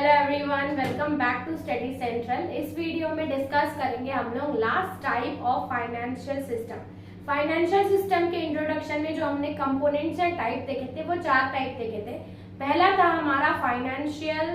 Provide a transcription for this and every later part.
Hello everyone, welcome back to Study Central. इस video में discuss करेंगे हम लोग last type of financial system. Financial system के इंट्रोडक्शन में जो हमने कंपोनेंट्स एंड टाइप देखे थे वो 4 टाइप देखे थे। पहला था हमारा फाइनेंशियल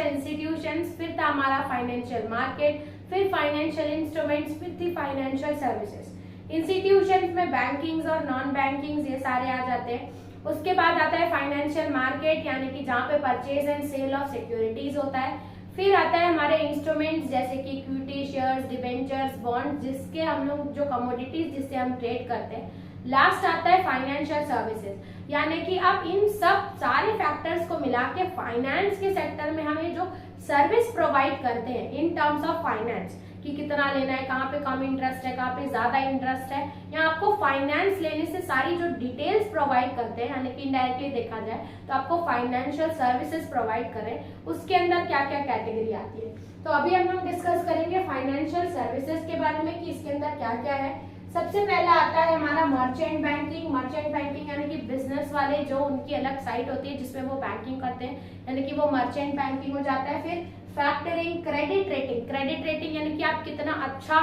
इंस्टीट्यूशंस, फिर था हमारा फाइनेंशियल मार्केट, फिर फाइनेंशियल इंस्ट्रूमेंट्स, फिर थी फाइनेंशियल सर्विसेज। इंस्टीट्यूशंस में बैंकिंग और नॉन बैंकिंग ये सारे आ जाते हैं। उसके बाद आता है फाइनेंशियल मार्केट, यानी कि जहाँ पे purchase and sale of securities होता है। फिर आता है हमारे इंस्ट्रूमेंट्स जैसे कि इक्विटी, शेयर्स, डिबेंचर्स, बॉन्ड, जिसके हम लोग जो कमोडिटीज जिससे हम ट्रेड करते हैं। लास्ट आता है फाइनेंशियल सर्विसेज, यानी कि अब इन सब सारे फैक्टर्स को मिला के फाइनेंस के सेक्टर में हमें जो सर्विस प्रोवाइड करते हैं इन टर्म्स ऑफ फाइनेंस, कि कितना लेना है, कहाँ पे कम इंटरेस्ट है, कहाँ पे ज्यादा इंटरेस्ट है, या आपको फाइनेंस लेने से सारी जो डिटेल्स प्रोवाइड करते हैं, यानी कि इनडायरेक्टली देखा जाए तो आपको फाइनेंशियल सर्विसेज प्रोवाइड करें, उसके अंदर क्या क्या कैटेगरी आती है। तो अभी हम लोग डिस्कस करेंगे फाइनेंशियल सर्विसेज के बारे में कि इसके अंदर क्या क्या है। सबसे पहला आता है हमारा मर्चेंट बैंकिंग। मर्चेंट बैंकिंग यानी कि बिजनेस वाले जो उनकी अलग साइट होती है जिसमें वो बैंकिंग करते हैं, यानी कि वो मर्चेंट बैंकिंग हो जाता है। फिर factoring, credit rating. Credit rating यानी कि आप कितना अच्छा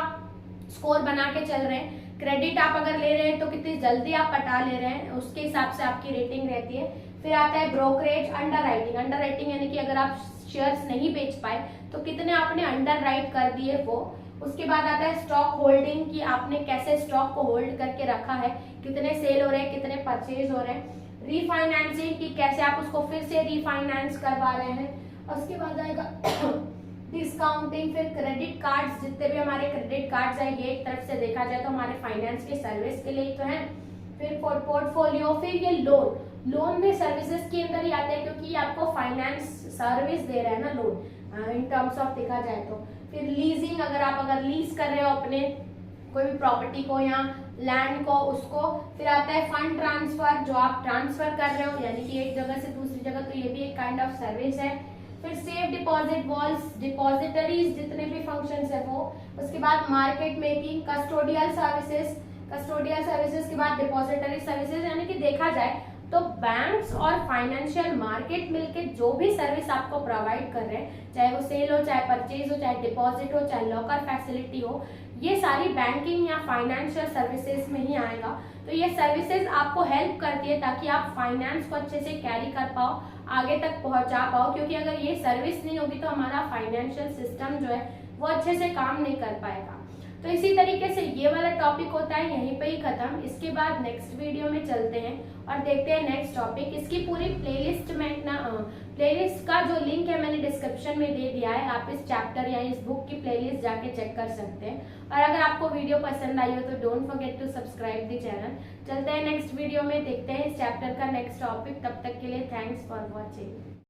स्कोर बना के चल रहे हैं, क्रेडिट आप अगर ले रहे हैं तो कितनी जल्दी आप पटा ले रहे हैं, उसके हिसाब से आपकी रेटिंग रहती है। फिर आता है brokerage, under writing. Under writing यानी कि अगर आप शेयर्स नहीं बेच पाए तो कितने आपने अंडर राइट कर दिए वो। उसके बाद आता है स्टॉक होल्डिंग, कि आपने कैसे स्टॉक को होल्ड करके रखा है, कितने सेल हो रहे हैं, कितने परचेज हो रहे हैं। रीफाइनेंसिंग, कि कैसे आप उसको फिर से रीफाइनेंस करवा रहे हैं। उसके बाद आएगा डिस्काउंटिंग। फिर क्रेडिट कार्ड्स, जितने भी हमारे क्रेडिट कार्ड्स हैं ये एक तरफ से देखा जाए तो हमारे फाइनेंस के सर्विस के लिए तो है। फिर पोर्टफोलियो, फिर ये लोन भी सर्विसेज के अंदर ही आते हैं, क्योंकि आपको फाइनेंस सर्विस दे रहा है ना लोन इन टर्म्स ऑफ देखा जाए तो। फिर लीजिंग, अगर लीज कर रहे हो अपने कोई भी प्रॉपर्टी को या लैंड को उसको। फिर आता है फंड ट्रांसफर, जो आप ट्रांसफर कर रहे हो यानी कि एक जगह से दूसरी जगह, तो ये भी एक काइंड ऑफ सर्विस है। फिर सेफ डिपॉजिट वॉल्स, डिपॉजिटरीज, जितने भी फंक्शंस है वो। उसके बाद market making, custodial services. Custodial services के बाद डिपॉजिटरी सर्विसेज, यानी कि देखा जाए तो बैंक्स और फाइनेंशियल मार्केट मिलके जो भी सर्विस आपको प्रोवाइड कर रहे हैं, चाहे वो सेल हो, चाहे परचेज हो, चाहे डिपॉजिट हो, चाहे लॉकर फैसिलिटी हो, ये सारी बैंकिंग या फाइनेंशियल सर्विसेज में ही आएगा। तो ये सर्विसेज आपको हेल्प करती है ताकि आप फाइनेंस को अच्छे से कैरी कर पाओ, आगे तक पहुंचा पाओ, क्योंकि अगर ये सर्विस नहीं होगी तो हमारा फाइनेंशियल सिस्टम जो है वो अच्छे से काम नहीं कर पाएगा। तो इसी तरीके से ये वाला टॉपिक होता है यहीं पे ही खत्म। इसके बाद नेक्स्ट वीडियो में चलते हैं और देखते हैं नेक्स्ट टॉपिक। इसकी पूरी प्लेलिस्ट में ना प्लेलिस्ट का जो लिंक है मैंने डिस्क्रिप्शन में दे दिया है, आप इस चैप्टर या इस बुक की प्लेलिस्ट जाके चेक कर सकते हैं। और अगर आपको वीडियो पसंद आई हो तो don't forget to subscribe the channel. चलते हैं नेक्स्ट वीडियो में, देखते हैं इस चैप्टर का नेक्स्ट टॉपिक। तब तक के लिए थैंक्स फॉर वॉचिंग।